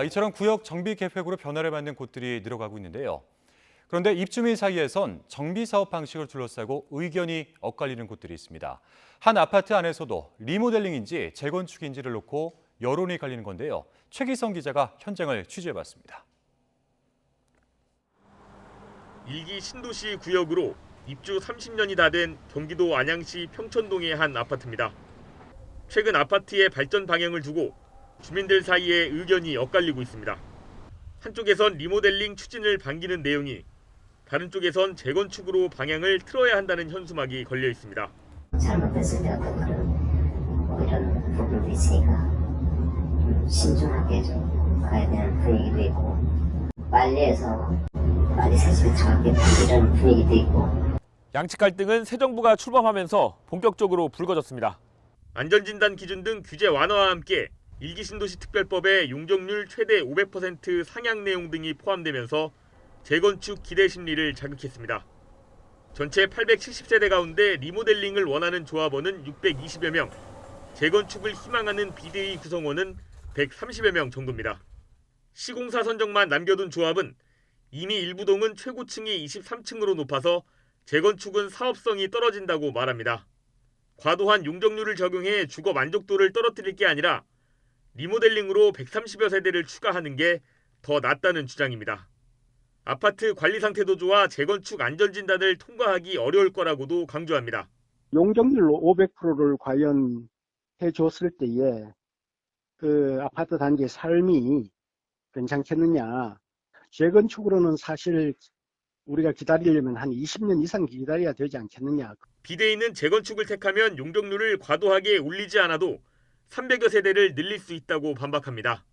이처럼 구역 정비 계획으로 변화를 받는 곳들이 늘어가고 있는데요. 그런데 입주민 사이에선 정비 사업 방식을 둘러싸고 의견이 엇갈리는 곳들이 있습니다. 한 아파트 안에서도 리모델링인지 재건축인지를 놓고 여론이 갈리는 건데요. 최기성 기자가 현장을 취재해봤습니다. 일기 신도시 구역으로 입주 30년이 다 된 경기도 안양시 평천동의 한 아파트입니다. 최근 아파트의 발전 방향을 두고 주민들 사이에 의견이 엇갈리고 있습니다. 한쪽에선 리모델링 추진을 반기는 내용이, 다른 쪽에선 재건축으로 방향을 틀어야 한다는 현수막이 걸려 있습니다. 잘못됐을 때 그거는 뭐 이런 부분도 있으니까 신중하게 좀 가야 되는 분위기도 있고, 빨리 해서 빨리 세습이 정확하게 이런 분위기도 있고. 양측 갈등은 새 정부가 출범하면서 본격적으로 불거졌습니다. 안전진단 기준 등 규제 완화와 함께 일기 신도시 특별법에 용적률 최대 500% 상향 내용 등이 포함되면서 재건축 기대 심리를 자극했습니다. 전체 870세대 가운데 리모델링을 원하는 조합원은 620여 명, 재건축을 희망하는 비대위 구성원은 130여 명 정도입니다. 시공사 선정만 남겨둔 조합은 이미 일부 동은 최고층이 23층으로 높아서 재건축은 사업성이 떨어진다고 말합니다. 과도한 용적률을 적용해 주거 만족도를 떨어뜨릴 게 아니라 리모델링으로 130여 세대를 추가하는 게 더 낫다는 주장입니다. 아파트 관리 상태도 좋아 재건축 안전진단을 통과하기 어려울 거라고도 강조합니다. 용적률로 500%를 과연 해줬을 때에 그 아파트 단지의 삶이 괜찮겠느냐. 재건축으로는 사실 우리가 기다리려면 한 20년 이상 기다려야 되지 않겠느냐. 비대위는 재건축을 택하면 용적률을 과도하게 올리지 않아도 300여 세대를 늘릴 수 있다고 반박합니다.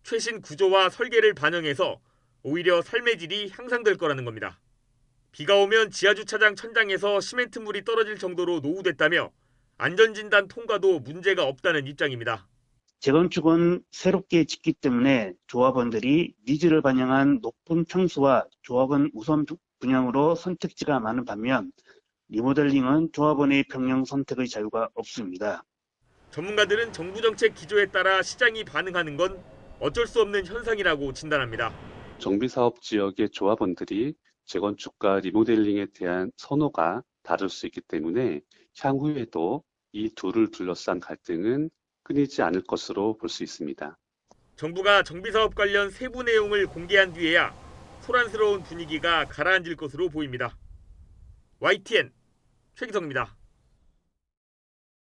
최신 구조와 설계를 반영해서 오히려 삶의 질이 향상될 거라는 겁니다. 비가 오면 지하주차장 천장에서 시멘트물이 떨어질 정도로 노후됐다며 안전진단 통과도 문제가 없다는 입장입니다. 재건축은 새롭게 짓기 때문에 조합원들이 니즈를 반영한 높은 평수와 조합원 우선 분양으로 선택지가 많은 반면 리모델링은 조합원의 평형 선택의 자유가 없습니다. 전문가들은 정부 정책 기조에 따라 시장이 반응하는 건 어쩔 수 없는 현상이라고 진단합니다. 정비사업 지역의 조합원들이 재건축과 리모델링에 대한 선호가 다를 수 있기 때문에 향후에도 이 둘을 둘러싼 갈등은 끊이지 않을 것으로 볼 수 있습니다. 정부가 정비사업 관련 세부 내용을 공개한 뒤에야 소란스러운 분위기가 가라앉을 것으로 보입니다. YTN 최기성입니다.